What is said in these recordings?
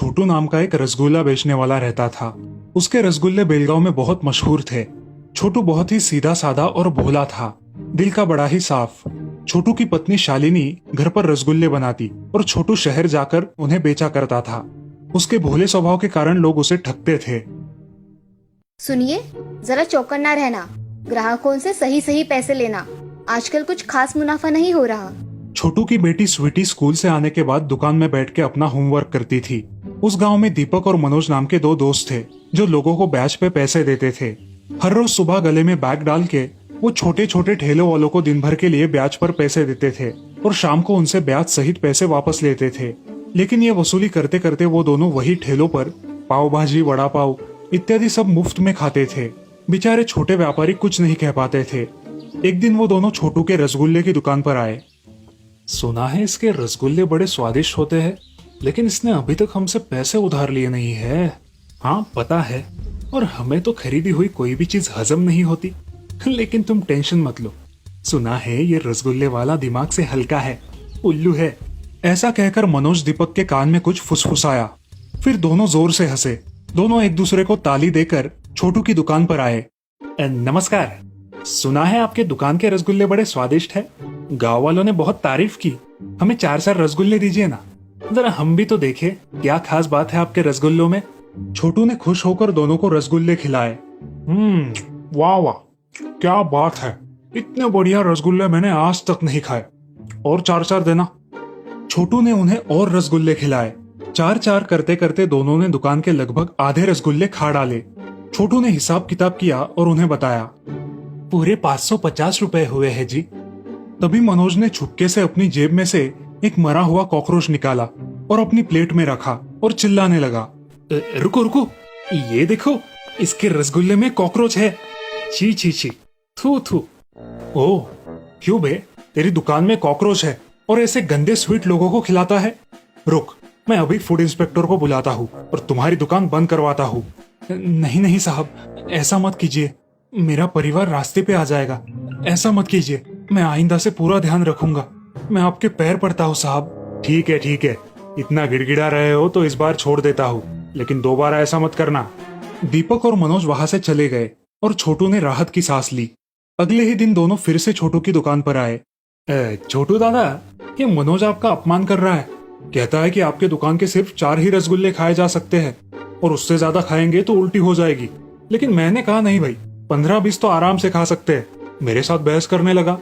छोटू नाम का एक रसगुल्ला बेचने वाला रहता था। उसके रसगुल्ले बेलगांव में बहुत मशहूर थे। छोटू बहुत ही सीधा साधा और भोला था, दिल का बड़ा ही साफ। छोटू की पत्नी शालिनी घर पर रसगुल्ले बनाती और छोटू शहर जाकर उन्हें बेचा करता था। उसके भोले स्वभाव के कारण लोग उसे ठगते थे। सुनिए, जरा चौकन्ना रहना, ग्राहकों से सही सही पैसे लेना। आजकल कुछ खास मुनाफा नहीं हो रहा। छोटू की बेटी स्वीटी स्कूल से आने के बाद दुकान में बैठ के अपना होमवर्क करती थी। उस गांव में दीपक और मनोज नाम के दो दोस्त थे जो लोगों को बैच पे पैसे देते थे। हर रोज सुबह गले में बैग डाल के वो छोटे छोटे ठेलों वालों को दिन भर के लिए ब्याज पर पैसे देते थे और शाम को उनसे ब्याज सहित पैसे वापस लेते थे। लेकिन ये वसूली करते करते वो दोनों वही ठेलों पर पाव भाजी, वड़ा पाव इत्यादि सब मुफ्त में खाते थे। बेचारे छोटे व्यापारी कुछ नहीं कह पाते थे। एक दिन वो दोनों छोटू के रसगुल्ले की दुकान पर आए। सुना है इसके रसगुल्ले बड़े स्वादिष्ट होते हैं, लेकिन इसने अभी तक हमसे पैसे उधार लिए नहीं है। हाँ पता है, और हमें तो खरीदी हुई कोई भी चीज हजम नहीं होती। लेकिन तुम टेंशन मत लो, सुना है ये रसगुल्ले वाला दिमाग से हल्का है, उल्लू है। ऐसा कहकर मनोज दीपक के कान में कुछ फुसफुसाया। फिर दोनों जोर से हंसे। दोनों एक दूसरे को ताली देकर छोटू की दुकान पर आए। नमस्कार, सुना है आपके दुकान के रसगुल्ले बड़े स्वादिष्ट है। गांव वालों ने बहुत तारीफ की। हमें 4 रसगुल्ले दीजिए ना, जरा हम भी तो देखें क्या खास बात है आपके रसगुल्लों में। छोटू ने खुश होकर दोनों को रसगुल्ले खिलाए। वाह वाह, क्या बात है, इतने बढ़िया रसगुल्ले मैंने आज तक नहीं खाए। और 4 देना। छोटू ने उन्हें और रसगुल्ले खिलाए। 4 करते करते दोनों ने दुकान के लगभग आधे रसगुल्ले खा डाले। छोटू ने हिसाब किताब किया और उन्हें बताया, पूरे 550 रुपए हुए हैं जी। तभी मनोज ने छुपके से अपनी जेब में से एक मरा हुआ कॉकरोच निकाला और अपनी प्लेट में रखा और चिल्लाने लगा, रुको रुको, ये देखो, इसके रसगुल्ले में कॉकरोच है। छी छी छी, थू थू। ओह, क्यों बे, तेरी दुकान में कॉकरोच है और ऐसे गंदे स्वीट लोगों को खिलाता है? रुक, मैं अभी फूड इंस्पेक्टर को बुलाता हूँ और तुम्हारी दुकान बंद करवाता हूँ। नहीं नहीं साहब, ऐसा मत कीजिए, मेरा परिवार रास्ते पे आ जाएगा। ऐसा मत कीजिए, मैं आइंदा से पूरा ध्यान रखूंगा। मैं आपके पैर पड़ता हूँ साहब। ठीक है, इतना गिड़गिड़ा रहे हो तो इस बार छोड़ देता हूँ, लेकिन दोबारा ऐसा मत करना। दीपक और मनोज वहां से चले गए और छोटू ने राहत की सांस ली। अगले ही दिन दोनों फिर से छोटू की दुकान पर आए। छोटू दादा, ये मनोज आपका अपमान कर रहा है। कहता है कि आपके दुकान के सिर्फ 4 ही रसगुल्ले खाए जा सकते हैं और उससे ज्यादा खाएंगे तो उल्टी हो जाएगी। लेकिन मैंने कहा नहीं भाई, 15-20 तो आराम से खा सकते हैं। मेरे साथ बहस करने लगा।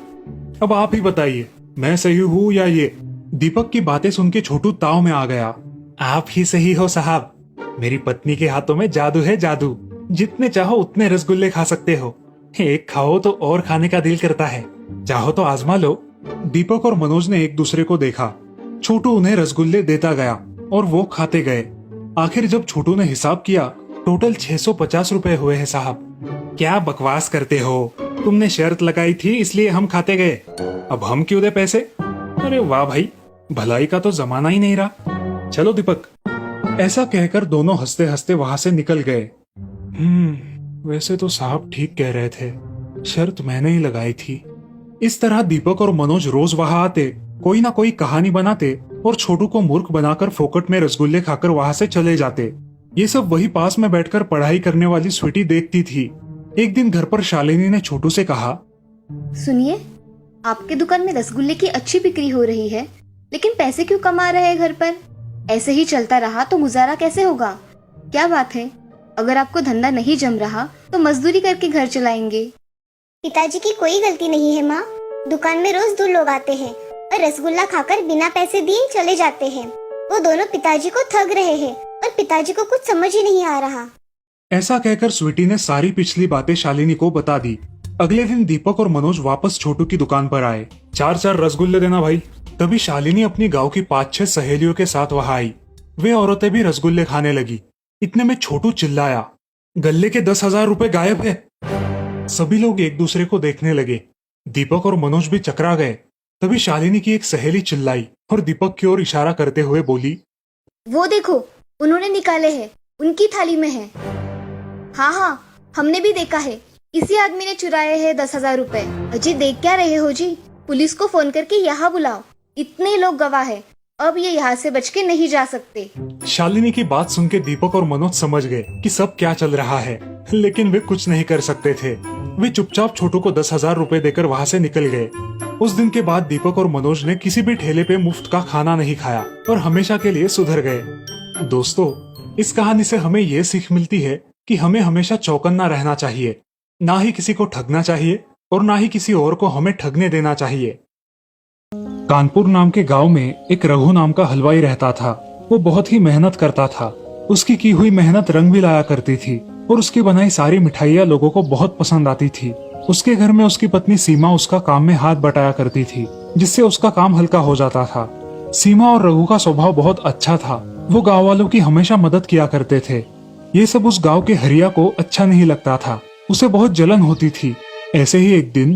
अब आप ही बताइए, मैं सही हूँ या ये? दीपक की बातें सुन के छोटू ताव में आ गया। आप ही सही हो साहब, मेरी पत्नी के हाथों में जादू है, जादू। जितने चाहो उतने रसगुल्ले खा सकते हो। एक खाओ तो और खाने का दिल करता है, चाहो तो आजमा लो। दीपक और मनोज ने एक दूसरे को देखा। छोटू उन्हें रसगुल्ले देता गया और वो खाते गए। आखिर जब छोटू ने हिसाब किया, टोटल 650 रुपए हुए हैं साहब। क्या बकवास करते हो, तुमने शर्त लगाई थी इसलिए हम खाते गए, अब हम क्यों दे पैसे? अरे वाह भाई, भलाई का तो जमाना ही नहीं रहा। चलो दीपक। ऐसा कहकर दोनों हंसते हंसते वहां से निकल गए। वैसे तो साहब ठीक कह रहे थे, शर्त मैंने ही लगाई थी। इस तरह दीपक और मनोज रोज वहां आते, कोई ना कोई कहानी बनाते और छोटू को मूर्ख बनाकर फोकट में रसगुल्ले खाकर वहां से चले जाते। ये सब वही पास में बैठकर पढ़ाई करने वाली स्वीटी देखती थी। एक दिन घर पर शालिनी ने छोटू से कहा, सुनिए, आपके दुकान में रसगुल्ले की अच्छी बिक्री हो रही है, लेकिन पैसे क्यों कमा रहे हैं घर पर? ऐसे ही चलता रहा तो गुजारा कैसे होगा? क्या बात है, अगर आपको धंधा नहीं जम रहा तो मजदूरी करके घर चलाएंगे। पिताजी की कोई गलती नहीं है माँ। दुकान में रोज 2 लोग आते हैं और रसगुल्ला खाकर बिना पैसे दिए चले जाते हैं। वो दोनों पिताजी को ठग रहे हैं और पिताजी को कुछ समझ ही नहीं आ रहा। ऐसा कहकर स्वीटी ने सारी पिछली बातें शालिनी को बता दी। अगले दिन दीपक और मनोज वापस छोटू की दुकान पर आए। 4 रसगुल्ले देना भाई। तभी शालिनी अपनी गांव की 5-6 सहेलियों के साथ वहां आई। वे औरतें भी रसगुल्ले खाने लगी। इतने में छोटू चिल्लाया, गल्ले के 10,000 रुपए गायब है। सभी लोग एक दूसरे को देखने लगे। दीपक और मनोज भी चकरा गए। तभी शालिनी की एक सहेली चिल्लाई और दीपक की ओर इशारा करते हुए बोली, वो देखो, उन्होंने निकाले हैं, उनकी थाली में है। हाँ, हमने भी देखा है, इसी आदमी ने चुराए हैं 10,000 रुपए। अजी देख क्या रहे हो जी, पुलिस को फोन करके यहाँ बुलाओ, इतने लोग गवाह है अब ये यहाँ से बच के नहीं जा सकते। शालिनी की बात सुन के दीपक और मनोज समझ गए कि सब क्या चल रहा है, लेकिन वे कुछ नहीं कर सकते थे। वे चुपचाप छोटू को 10,000 रुपए देकर वहाँ से निकल गए। उस दिन के बाद दीपक और मनोज ने किसी भी ठेले पे मुफ्त का खाना नहीं खाया और हमेशा के लिए सुधर गए। दोस्तों, इस कहानी से हमें ये सीख मिलती है कि हमें हमेशा चौकन्ना रहना चाहिए, ना ही किसी को ठगना चाहिए और ना ही किसी और को हमें ठगने देना चाहिए। कानपुर नाम के गांव में एक रघु नाम का हलवाई रहता था। वो बहुत ही मेहनत करता था। उसकी की हुई मेहनत रंग भी लाया करती थी और उसकी बनाई सारी मिठाइयाँ लोगों को बहुत पसंद आती थी। उसके घर में उसकी पत्नी सीमा उसका काम में हाथ बटाया करती थी, जिससे उसका काम हल्का हो जाता था। सीमा और रघु का स्वभाव बहुत अच्छा था। वो गाँव वालों की हमेशा मदद किया करते थे। ये सब उस गाँव के हरिया को अच्छा नहीं लगता था। उसे बहुत जलन होती थी। ऐसे ही एक दिन,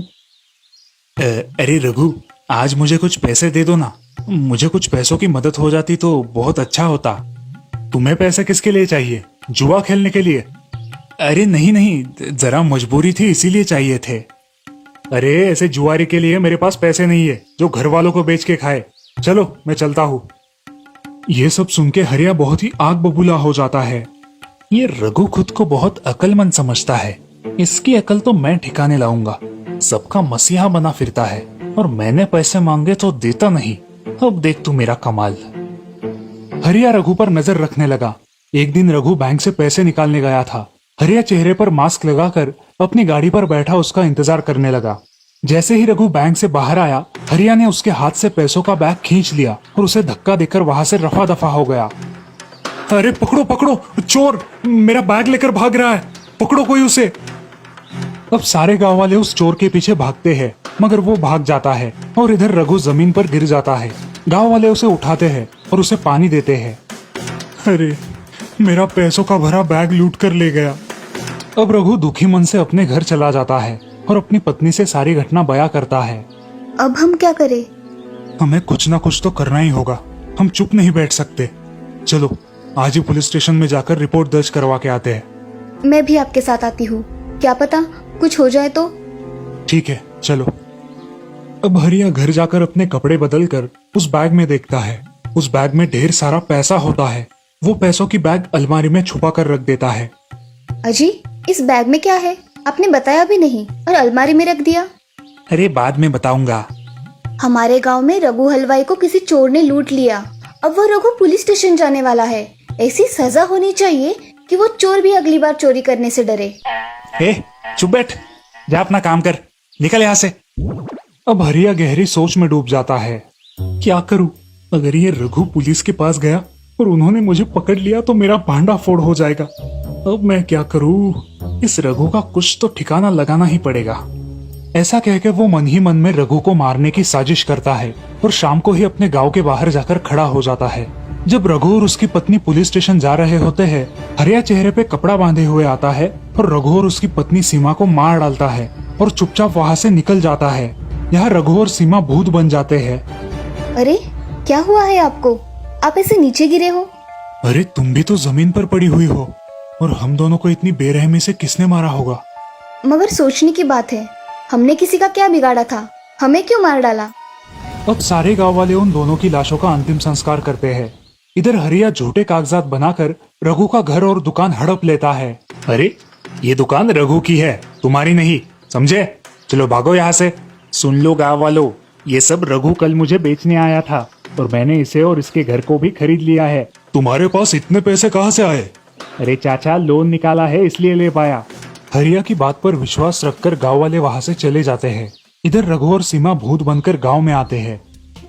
अरे रघु, आज मुझे कुछ पैसे दे दो ना। मुझे कुछ पैसों की मदद हो जाती तो बहुत अच्छा होता। तुम्हें पैसे किसके लिए चाहिए? जुआ खेलने के लिए? अरे नहीं नहीं, जरा मजबूरी थी इसीलिए चाहिए थे। अरे ऐसे जुआरी के लिए मेरे पास पैसे नहीं है जो घर वालों को बेच के खाए। चलो मैं चलता हूँ। ये सब सुन के हरिया बहुत ही आग बबूला हो जाता है। ये रघु खुद को बहुत अक्लमंद समझता है। इसकी अकल तो मैं ठिकाने लाऊंगा। सबका मसीहा बना फिरता है और मैंने पैसे मांगे तो देता नहीं। अब देख तू मेरा कमाल। हरिया रघु पर नजर रखने लगा। एक दिन रघु बैंक से पैसे निकालने गया था। हरिया चेहरे पर मास्क लगाकर अपनी गाड़ी पर बैठा उसका इंतजार करने लगा। जैसे ही रघु बैंक से बाहर आया, हरिया ने उसके हाथ से पैसों का बैग खींच लिया और उसे धक्का देकर वहां से रफा दफा हो गया। अरे पकड़ो पकड़ो, चोर मेरा बैग लेकर भाग रहा है, पकड़ो कोई उसे। अब सारे गांव वाले उस चोर के पीछे भागते हैं, मगर वो भाग जाता है और इधर रघु जमीन पर गिर जाता है। गांव वाले उसे उठाते हैं और उसे पानी देते हैं। अरे मेरा पैसों का भरा बैग लूट कर ले गया। अब रघु दुखी मन से अपने घर चला जाता है और अपनी पत्नी से सारी घटना बयां करता है। अब हम क्या करें? हमें कुछ ना कुछ तो करना ही होगा। हम चुप नहीं बैठ सकते। चलो आज ही पुलिस स्टेशन में जाकर रिपोर्ट दर्ज करवा के आते हैं। मैं भी आपके साथ आती हूँ, क्या पता कुछ हो जाए तो। ठीक है चलो। अब हरिया घर जाकर अपने कपड़े बदलकर उस बैग में देखता है। उस बैग में ढेर सारा पैसा होता है। वो पैसों की बैग अलमारी में छुपा कर रख देता है। अजी, इस बैग में क्या है? आपने बताया भी नहीं और अलमारी में रख दिया। अरे बाद में बताऊंगा। हमारे गांव में रघु हलवाई को किसी चोर ने लूट लिया। अब वो रघु पुलिस स्टेशन जाने वाला है। ऐसी सजा होनी चाहिए कि वो चोर भी अगली बार चोरी करने से डरे। चुप बैठ, जा अपना काम कर, निकल यहाँ से। अब हरिया गहरी सोच में डूब जाता है। क्या करूं? अगर ये रघु पुलिस के पास गया और उन्होंने मुझे पकड़ लिया तो मेरा भांडा फोड़ हो जाएगा। अब मैं क्या करूं? इस रघु का कुछ तो ठिकाना लगाना ही पड़ेगा। ऐसा कहकर वो मन ही मन में रघु को मारने की साजिश करता है और शाम को ही अपने गांव के बाहर जाकर खड़ा हो जाता है। जब रघु और उसकी पत्नी पुलिस स्टेशन जा रहे होते हैं, हरिया चेहरे पे कपड़ा बांधे हुए आता है और रघु और उसकी पत्नी सीमा को मार डालता है और चुपचाप वहाँ से निकल जाता है। यहाँ रघु और सीमा भूत बन जाते हैं। अरे क्या हुआ है आपको? आप ऐसे नीचे गिरे हो? अरे तुम भी तो जमीन पर पड़ी हुई हो और हम दोनों को इतनी बेरहमी से किसने मारा होगा? मगर सोचने की बात है, हमने किसी का क्या बिगाड़ा था? हमें क्यों मार डाला? अब सारे गांव वाले उन दोनों की लाशों का अंतिम संस्कार करते हैं। इधर हरिया झूठे कागजात बनाकर रघु का घर और दुकान हड़प लेता है। अरे ये दुकान रघु की है, तुम्हारी नहीं, समझे? चलो भागो यहाँ से। सुन लो गांव वालों, ये सब रघु कल मुझे बेचने आया था और मैंने इसे और इसके घर को भी खरीद लिया है। तुम्हारे पास इतने पैसे कहाँ से आए? अरे चाचा, लोन निकाला है इसलिए ले पाया। हरिया की बात पर विश्वास रखकर गांव वाले वहां से चले जाते हैं। इधर रघु और सीमा भूत बनकर गांव में आते हैं।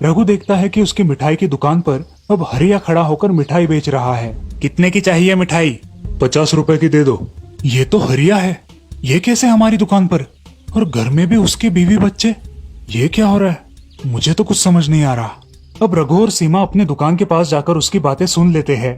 रघु देखता है कि उसकी मिठाई की दुकान पर अब हरिया खड़ा होकर मिठाई बेच रहा है। कितने की चाहिए मिठाई? 50 रुपए की दे दो। ये तो हरिया है, ये कैसे हमारी दुकान पर? और घर में भी उसके बीवी बच्चे। ये क्या हो रहा है? मुझे तो कुछ समझ नहीं आ रहा। अब रघु और सीमा अपने दुकान के पास जाकर उसकी बातें सुन लेते हैं।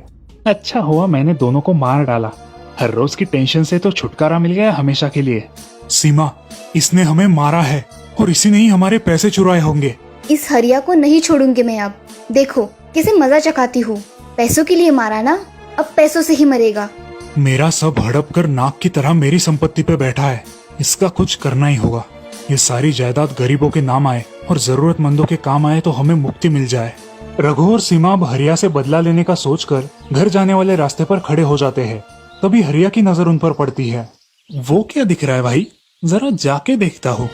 अच्छा हुआ मैंने दोनों को मार डाला। हर रोज की टेंशन से तो छुटकारा मिल गया हमेशा के लिए। सीमा, इसने हमें मारा है और इसी ने ही हमारे पैसे चुराए होंगे। इस हरिया को नहीं छोड़ूंगी मैं अब। देखो कैसे मजा चखाती हूँ। पैसों के लिए मारा ना, अब पैसों से ही मरेगा। मेरा सब हड़प कर नाक की तरह मेरी संपत्ति पे बैठा है। इसका कुछ करना ही होगा। ये सारी जायदाद गरीबों के नाम आए और जरूरतमंदों के काम आए तो हमें मुक्ति मिल जाए। रघु और सीमा अब हरिया से बदला लेने का सोचकर घर जाने वाले रास्ते पर खड़े हो जाते हैं। तभी हरिया की नजर उन पर पड़ती है। वो क्या दिख रहा है भाई, जरा जाके देखता हूँ।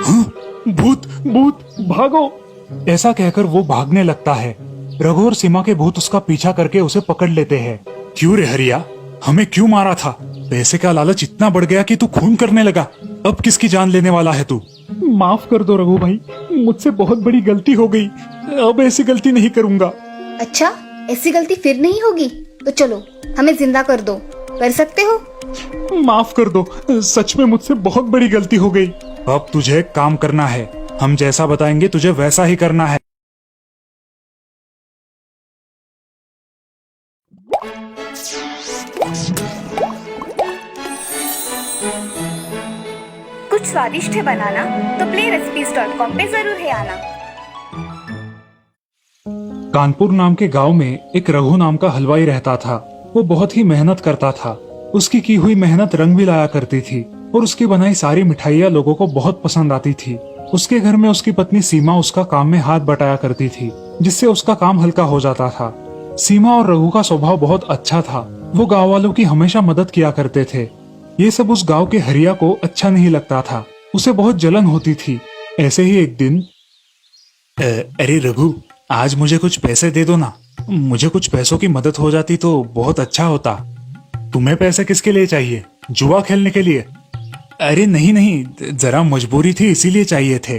हाँ, भूत भूत भागो, ऐसा कहकर वो भागने लगता है। रघु और सीमा के भूत उसका पीछा करके उसे पकड़ लेते हैं। क्यों रे हरिया, हमें क्यों मारा था? पैसे का लालच इतना बढ़ गया कि तू खून करने लगा। अब किसकी जान लेने वाला है तू? माफ कर दो रघु भाई, मुझसे बहुत बड़ी गलती हो गई। अब ऐसी गलती नहीं करूंगा। अच्छा, ऐसी गलती फिर नहीं होगी तो चलो हमें जिंदा कर दो। कर सकते हो? माफ कर दो, सच में मुझसे बहुत बड़ी गलती हो गई। अब तुझे एक काम करना है, हम जैसा बताएंगे तुझे वैसा ही करना है। कुछ स्वादिष्ट है बनाना तो playrecipes.com पे जरूर है आना। कानपुर नाम के गांव में एक रघु नाम का हलवाई रहता था। वो बहुत ही मेहनत करता था। उसकी की हुई मेहनत रंग भी लाया करती थी और उसकी बनाई सारी मिठाइयाँ लोगों को बहुत पसंद आती थी। उसके घर में उसकी पत्नी सीमा उसका काम में हाथ बटाया करती थी, जिससे उसका काम हल्का हो जाता था। सीमा और रघु का स्वभाव बहुत अच्छा था। वो गाँव वालों की हमेशा मदद किया करते थे। ये सब उस गांव के हरिया को अच्छा नहीं लगता था। उसे बहुत जलन होती थी। ऐसे ही एक दिन, अरे रघु, आज मुझे कुछ पैसे दे दो ना। मुझे कुछ पैसों की मदद हो जाती तो बहुत अच्छा होता। तुम्हें पैसे किसके लिए चाहिए? जुआ खेलने के लिए? अरे नहीं नहीं, जरा मजबूरी थी इसीलिए चाहिए थे।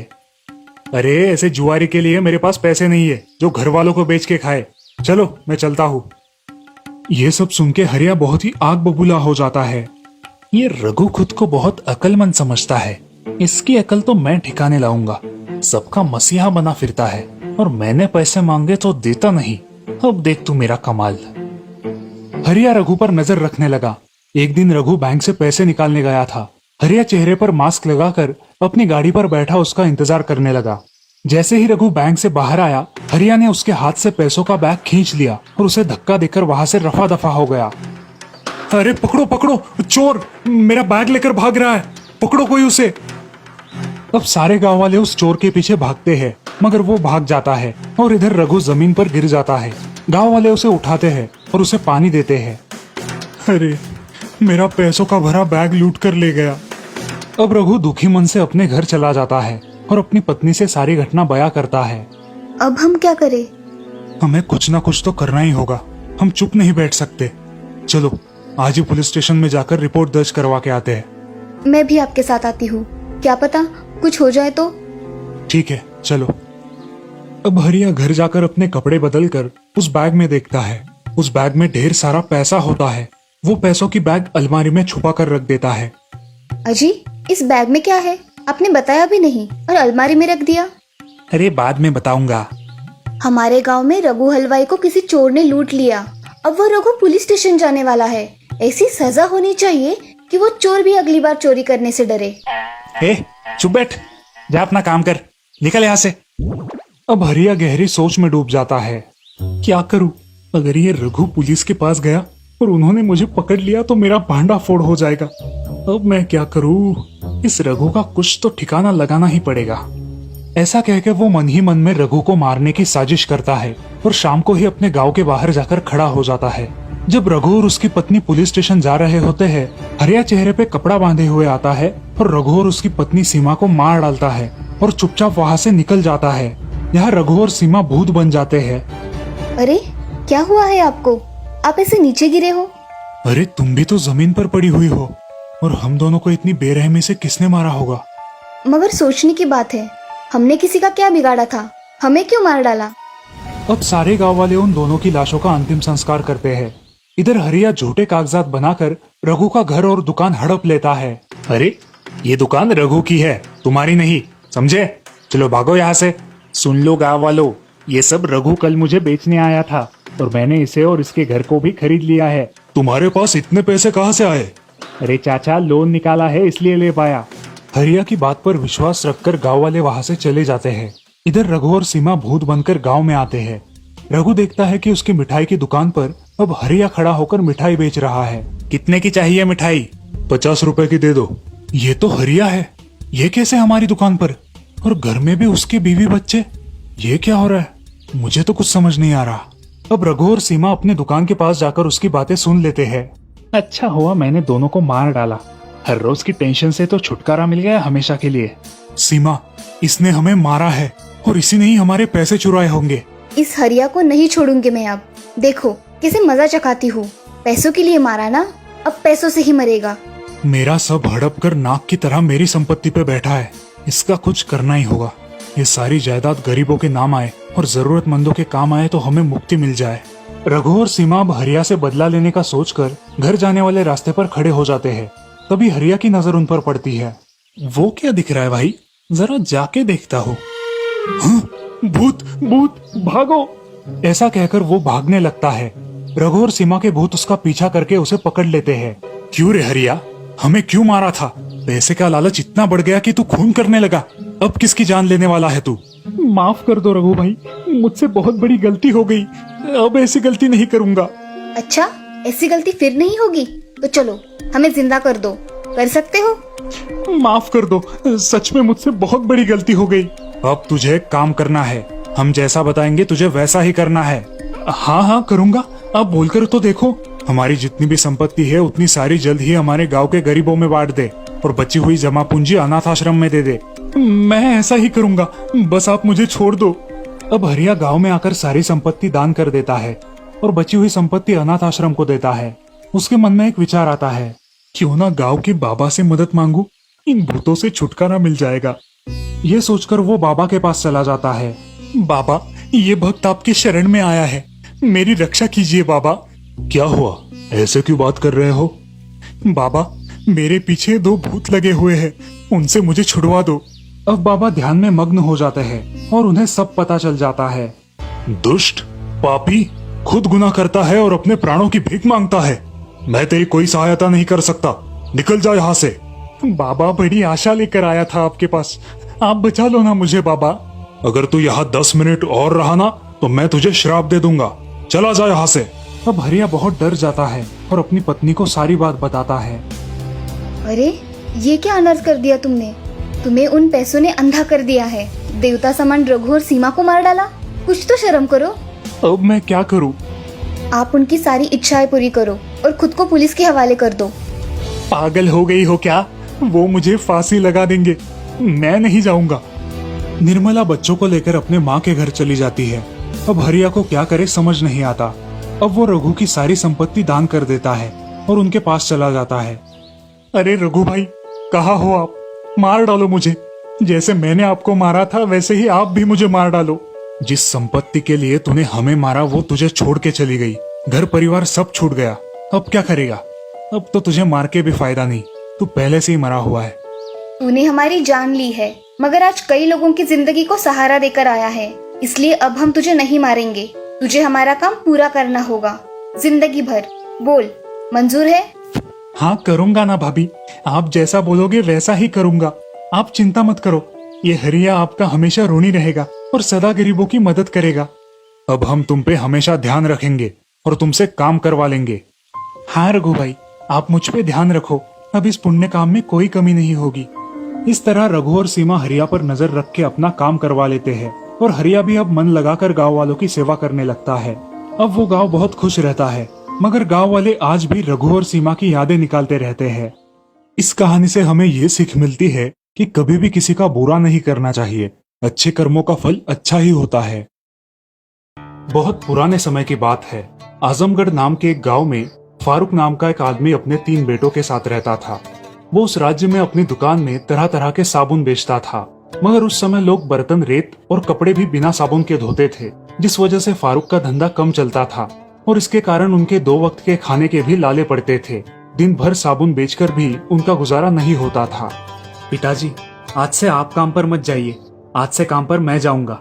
अरे ऐसे जुआरी के लिए मेरे पास पैसे नहीं है जो घर वालों को बेच के खाए। चलो मैं चलता हूँ। ये सब सुन के हरिया बहुत ही आग बबूला हो जाता है। ये रघु खुद को बहुत अक्लमंद समझता है। इसकी अकल तो मैं ठिकाने लाऊंगा। सबका मसीहा बना फिरता है और मैंने पैसे मांगे तो देता नहीं। अब देख तू मेरा कमाल। हरिया रघु पर नजर रखने लगा। एक दिन रघु बैंक से पैसे निकालने गया था। हरिया चेहरे पर मास्क लगाकर अपनी गाड़ी पर बैठा उसका इंतजार करने लगा। जैसे ही रघु बैंक से बाहर आया, हरिया ने उसके हाथ से पैसों का बैग खींच लिया और उसे धक्का देकर वहां से रफा दफा हो गया। अरे पकड़ो पकड़ो, चोर मेरा बैग लेकर भाग रहा है, पकड़ो कोई उसे। अब सारे गांव वाले उस चोर के पीछे भागते हैं, मगर वो भाग जाता है और इधर रघु जमीन पर गिर जाता है। गांव वाले उसे उठाते हैं और उसे पानी देते हैं। अरे मेरा पैसों का भरा बैग लूट कर ले गया। अब रघु दुखी मन से अपने घर चला जाता है और अपनी पत्नी से सारी घटना बयां करता है। अब हम क्या करें? हमें कुछ ना कुछ तो करना ही होगा। हम चुप नहीं बैठ सकते। चलो आज ही पुलिस स्टेशन में जाकर रिपोर्ट दर्ज करवा के आते हैं। मैं भी आपके साथ आती हूँ, क्या पता कुछ हो जाए तो। ठीक है चलो। अब हरिया घर जाकर अपने कपड़े बदलकर उस बैग में देखता है। उस बैग में ढेर सारा पैसा होता है। वो पैसों की बैग अलमारी में छुपा कर रख देता है। अजी, इस बैग में क्या है? आपने बताया भी नहीं और अलमारी में रख दिया। अरे बाद में बताऊंगा। हमारे गांव में रघु हलवाई को किसी चोर ने लूट लिया। अब वो रघु पुलिस स्टेशन जाने वाला है। ऐसी सजा होनी चाहिए कि वो चोर भी अगली बार चोरी करने से डरे। चुप बैठ, जा अपना काम कर, निकल यहाँ से। अब हरिया गहरी सोच में डूब जाता है। क्या करूं? अगर ये रघु पुलिस के पास गया और उन्होंने मुझे पकड़ लिया तो मेरा भांडा फोड़ हो जाएगा। अब मैं क्या करूं? इस रघु का कुछ तो ठिकाना लगाना ही पड़ेगा। ऐसा कहकर वो मन ही मन में रघु को मारने की साजिश करता है और शाम को ही अपने गांव के बाहर जाकर खड़ा हो जाता है। जब रघु और उसकी पत्नी पुलिस स्टेशन जा रहे होते हैं, हरिया चेहरे पे कपड़ा बांधे हुए आता है और रघु और उसकी पत्नी सीमा को मार डालता है और चुपचाप वहाँ से निकल जाता है। यहाँ रघु और सीमा भूत बन जाते हैं। अरे क्या हुआ है आपको? आप ऐसे नीचे गिरे हो? अरे तुम भी तो जमीन पर पड़ी हुई हो और हम दोनों को इतनी बेरहमी से किसने मारा होगा? मगर सोचने की बात है, हमने किसी का क्या बिगाड़ा था? हमें क्यों मार डाला? अब सारे गांव वाले उन दोनों की लाशों का अंतिम संस्कार करते हैं। इधर हरिया झूठे कागजात बनाकर रघु का घर और दुकान हड़प लेता है। अरे ये दुकान रघु की है, तुम्हारी नहीं, समझे? चलो भागो यहाँ से। सुन लो गांव वालों, ये सब रघु कल मुझे बेचने आया था और मैंने इसे और इसके घर को भी खरीद लिया है। तुम्हारे पास इतने पैसे कहाँ से आए? अरे चाचा, लोन निकाला है इसलिए ले पाया। हरिया की बात पर विश्वास रखकर गांव वाले वहां से चले जाते हैं। इधर रघु और सीमा भूत बनकर गांव में आते हैं। रघु देखता है कि उसकी मिठाई की दुकान पर अब हरिया खड़ा होकर मिठाई बेच रहा है। कितने की चाहिए मिठाई? 50 रुपए की दे दो। ये तो हरिया है, ये कैसे हमारी दुकान पर? और घर में भी उसके बीवी बच्चे, ये क्या हो रहा है? मुझे तो कुछ समझ नहीं आ रहा। अब रघु और सीमा अपने दुकान के पास जाकर उसकी बातें सुन लेते हैं। अच्छा हुआ मैंने दोनों को मार डाला, हर रोज की टेंशन से तो छुटकारा मिल गया हमेशा के लिए। सीमा, इसने हमें मारा है और इसी ने ही हमारे पैसे चुराए होंगे। इस हरिया को नहीं छोड़ूंगी मैं अब। देखो कैसे मजा चखाती हूँ। पैसों के लिए मारा ना, अब पैसों से ही मरेगा। मेरा सब हड़प कर नाक की तरह मेरी संपत्ति पे बैठा है, इसका कुछ करना ही होगा। ये सारी जायदाद गरीबों के नाम आए और जरूरतमंदों के काम आए तो हमें मुक्ति मिल जाए। रघु और सीमा अब हरिया से बदला लेने का सोचकर घर जाने वाले रास्ते पर खड़े हो जाते हैं। तभी हरिया की नजर उन पर पड़ती है। वो क्या दिख रहा है भाई, जरा जाके देखता हूँ। हाँ, भूत भूत भागो, ऐसा कहकर वो भागने लगता है। रघु और सीमा के भूत उसका पीछा करके उसे पकड़ लेते हैं। क्यों रे हरिया, हमें क्यों मारा था? पैसे का लालच इतना बढ़ गया कि तू खून करने लगा। अब किसकी जान लेने वाला है तू? माफ कर दो रघु भाई, मुझसे बहुत बड़ी गलती हो गई, अब ऐसी गलती नहीं करूंगा। अच्छा, ऐसी गलती फिर नहीं होगी तो चलो हमें जिंदा कर दो। कर सकते हो? माफ कर दो, सच में मुझसे बहुत बड़ी गलती हो गई। अब तुझे काम करना है, हम जैसा बताएंगे तुझे वैसा ही करना है। हाँ हाँ करूंगा, अब बोलकर तो देखो। हमारी जितनी भी संपत्ति है उतनी सारी जल्द ही हमारे गांव के गरीबों में बांट दे और बची हुई जमा पूंजी अनाथ आश्रम में दे दे। मैं ऐसा ही करूंगा, बस आप मुझे छोड़ दो। अब हरिया गांव में आकर सारी संपत्ति दान कर देता है और बची हुई संपत्ति अनाथ आश्रम को देता है। उसके मन में एक विचार आता है, क्यों ना गांव के बाबा से मदद मांगू, इन भूतों से छुटकारा मिल जाएगा। ये सोचकर वो बाबा के पास चला जाता है। बाबा, ये भक्त आपकी शरण में आया है, मेरी रक्षा कीजिए बाबा। क्या हुआ, ऐसे क्यों बात कर रहे हो? बाबा, मेरे पीछे 2 भूत लगे हुए हैं, उनसे मुझे छुड़वा दो। अब बाबा ध्यान में मग्न हो जाते हैं और उन्हें सब पता चल जाता है। दुष्ट पापी, खुद गुनाह करता है और अपने प्राणों की भीख मांगता है। मैं तेरी कोई सहायता नहीं कर सकता, निकल जा यहाँ से। बाबा, बड़ी आशा लेकर आया था आपके पास, आप बचा लो ना मुझे बाबा। अगर तू यहाँ 10 मिनट और रहा ना तो मैं तुझे श्राप दे दूंगा, चला जा यहाँ से। अब हरिया बहुत डर जाता है और अपनी पत्नी को सारी बात बताता है। अरे ये क्या अनर्थ कर दिया तुमने? तुम्हें उन पैसों ने अंधा कर दिया है। देवता समान रघु और सीमा को मार डाला। कुछ तो शर्म करो। अब मैं क्या करूं? आप उनकी सारी इच्छाएं पूरी करो और खुद को पुलिस के हवाले कर दो। पागल हो गई हो क्या? वो मुझे फांसी लगा देंगे, मैं नहीं जाऊंगा। निर्मला बच्चों को लेकर अपने माँ के घर चली जाती है। अब हरिया को क्या करे समझ नहीं आता। अब वो रघु की सारी संपत्ति दान कर देता है और उनके पास चला जाता है। अरे रघु भाई, कहाँ हो आप? मार डालो मुझे, जैसे मैंने आपको मारा था वैसे ही आप भी मुझे मार डालो। जिस संपत्ति के लिए तूने हमें मारा वो तुझे छोड़ के चली गई, घर परिवार सब छूट गया। अब क्या करेगा? अब तो तुझे मार के भी फायदा नहीं, तू पहले से ही मरा हुआ है। तूने हमारी जान ली है, मगर आज कई लोगों की जिंदगी को सहारा देकर आया है, इसलिए अब हम तुझे नहीं मारेंगे। तुझे हमारा काम पूरा करना होगा जिंदगी भर। बोल, मंजूर है? हाँ करूंगा ना भाभी, आप जैसा बोलोगे वैसा ही करूंगा। आप चिंता मत करो, ये हरिया आपका हमेशा ऋणी रहेगा और सदा गरीबों की मदद करेगा। अब हम तुम पे हमेशा ध्यान रखेंगे और तुमसे काम करवा लेंगे। हाँ रघु भाई, आप मुझ पे ध्यान रखो, अब इस पुण्य काम में कोई कमी नहीं होगी। इस तरह रघु और सीमा हरिया पर नजर रख के अपना काम करवा लेते हैं और हरिया भी अब मन लगाकर गांव वालों की सेवा करने लगता है। अब वो गांव बहुत खुश रहता है, मगर गांव वाले आज भी रघु और सीमा की यादें निकालते रहते हैं। इस कहानी से हमें ये सीख मिलती है कि कभी भी किसी का बुरा नहीं करना चाहिए, अच्छे कर्मों का फल अच्छा ही होता है। बहुत पुराने समय की बात है, आजमगढ़ नाम के एक गांव में फारूक नाम का एक आदमी अपने 3 बेटों के साथ रहता था। वो उस राज्य में अपनी दुकान में तरह तरह के साबुन बेचता था, मगर उस समय लोग बर्तन, रेत और कपड़े भी बिना साबुन के धोते थे, जिस वजह से फारूक का धंधा कम चलता था और इसके कारण उनके 2 वक्त के खाने के भी लाले पड़ते थे। दिन भर साबुन बेचकर भी उनका गुजारा नहीं होता था। पिताजी, आज से आप काम पर मत जाइए, आज से काम पर मैं जाऊंगा।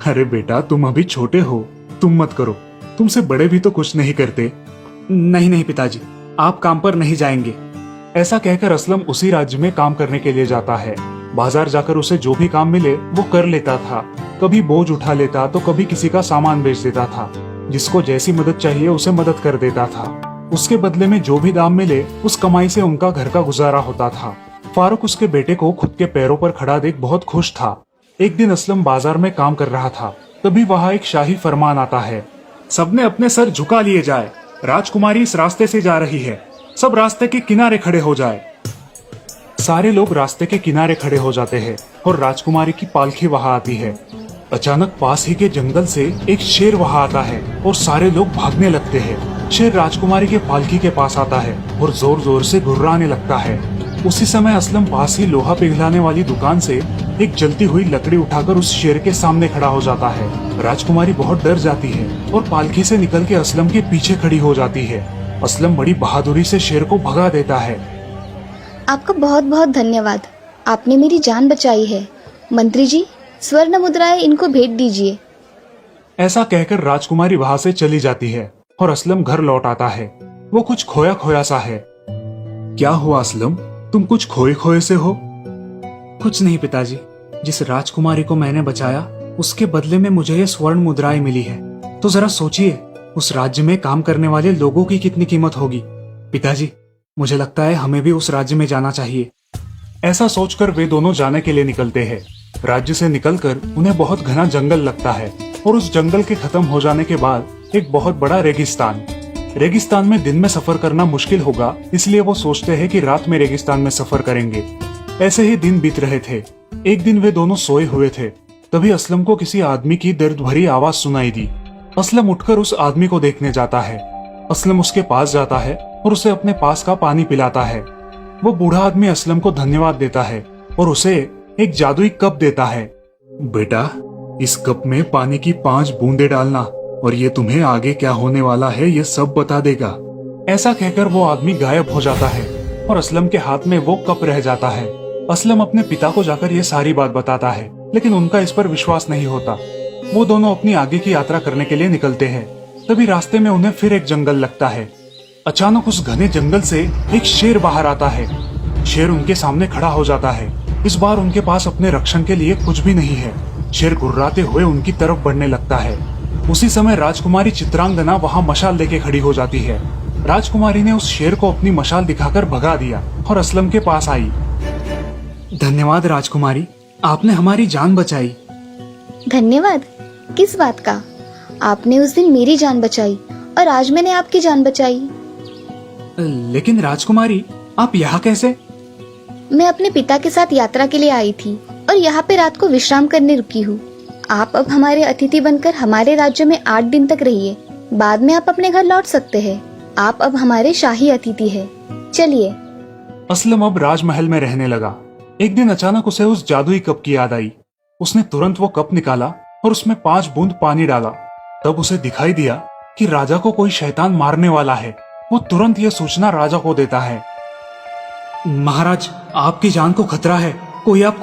अरे बेटा, तुम अभी छोटे हो, तुम मत करो, तुमसे बड़े भी तो कुछ नहीं करते। नहीं नहीं पिताजी, आप काम पर नहीं जाएंगे। ऐसा कहकर असलम उसी राज्य में काम करने के लिए जाता है। बाजार जाकर उसे जो भी काम मिले वो कर लेता था। कभी बोझ उठा लेता तो कभी किसी का सामान बेच देता था। जिसको जैसी मदद चाहिए उसे मदद कर देता था। उसके बदले में जो भी दाम मिले उस कमाई से उनका घर का गुजारा होता था। फारूक उसके बेटे को खुद के पैरों पर खड़ा देख बहुत खुश था। एक दिन असलम बाजार में काम कर रहा था तभी वहां एक शाही फरमान आता है, सबने अपने सर झुका लिए जाए, राजकुमारी इस रास्ते से जा रही है, सब रास्ते के किनारे खड़े हो जाए। सारे लोग रास्ते के किनारे खड़े हो जाते हैं और राजकुमारी की पालकी वहां आती है। अचानक पास ही के जंगल से एक शेर वहां आता है और सारे लोग भागने लगते हैं। शेर राजकुमारी के पालकी के पास आता है और जोर जोर से गुर्राने लगता है। उसी समय असलम पास ही लोहा पिघलाने वाली दुकान से एक जलती हुई लकड़ी उठाकर उस शेर के सामने खड़ा हो जाता है। राजकुमारी बहुत डर जाती है और पालकी से निकल के असलम के पीछे खड़ी हो जाती है। असलम बड़ी बहादुरी से शेर को भगा देता है। आपका बहुत बहुत धन्यवाद, आपने मेरी जान बचाई है। मंत्री जी, स्वर्ण मुद्राएं इनको भेंट दीजिए। ऐसा कहकर राजकुमारी वहां से चली जाती है और असलम घर लौट आता है। वो कुछ खोया खोया सा है। क्या हुआ असलम, तुम कुछ खोए खोए से हो? कुछ नहीं पिताजी, जिस राजकुमारी को मैंने बचाया उसके बदले में मुझे ये स्वर्ण मुद्राएं मिली है। तो जरा सोचिए, उस राज्य में काम करने वाले लोगों की कितनी कीमत होगी। पिताजी, मुझे लगता है हमें भी उस राज्य में जाना चाहिए। ऐसा सोचकर वे दोनों जाने के लिए निकलते हैं। राज्य से निकलकर उन्हें बहुत घना जंगल लगता है और उस जंगल के खत्म हो जाने के बाद एक बहुत बड़ा रेगिस्तान। रेगिस्तान में दिन में सफर करना मुश्किल होगा, इसलिए वो सोचते हैं कि रात में रेगिस्तान में सफर करेंगे। ऐसे ही दिन बीत रहे थे। एक दिन वे दोनों सोए हुए थे, तभी असलम को किसी आदमी की दर्द भरी आवाज सुनाई दी। असलम उठकर उस आदमी को देखने जाता है। असलम उसके पास जाता है और उसे अपने पास का पानी पिलाता है। वो बूढ़ा आदमी असलम को धन्यवाद देता है और उसे एक जादुई कप देता है। बेटा, इस कप में पानी की 5 बूंदे डालना और ये तुम्हें आगे क्या होने वाला है ये सब बता देगा। ऐसा कहकर वो आदमी गायब हो जाता है और असलम के हाथ में वो कप रह जाता है। असलम अपने पिता को जाकर ये सारी बात बताता है, लेकिन उनका इस पर विश्वास नहीं होता। वो दोनों अपनी आगे की यात्रा करने के लिए निकलते हैं। तभी रास्ते में उन्हें फिर एक जंगल लगता है। अचानक उस घने जंगल से एक शेर बाहर आता है। शेर उनके सामने खड़ा हो जाता है। इस बार उनके पास अपने रक्षण के लिए कुछ भी नहीं है। शेर गुर्राते हुए उनकी तरफ बढ़ने लगता है। उसी समय राजकुमारी चित्रांगना वहां मशाल लेके खड़ी हो जाती है। राजकुमारी ने उस शेर को अपनी मशाल दिखाकर भगा दिया और असलम के पास आई। धन्यवाद राजकुमारी, आपने हमारी जान बचाई। धन्यवाद? किस बात का? आपने उस दिन मेरी जान बचाई और आज मैंने आपकी जान बचाई। लेकिन राजकुमारी, आप यहाँ कैसे? मैं अपने पिता के साथ यात्रा के लिए आई थी और यहाँ पे रात को विश्राम करने रुकी हूँ। आप अब हमारे अतिथि बनकर हमारे राज्य में 8 दिन तक रहिए। बाद में आप अपने घर लौट सकते हैं। आप अब हमारे शाही अतिथि हैं। चलिए। असलम अब राजमहल में रहने लगा। एक दिन अचानक उसे उस जादुई कप की याद आई। उसने तुरंत वो कप निकाला और उसमें 5 बूंद पानी डाला। तब उसे दिखाई दिया कि राजा को कोई शैतान मारने वाला है। वो तुरंत यह सूचना राजा को देता है। महाराज, आपकी जान को खतरा है, कोई आपको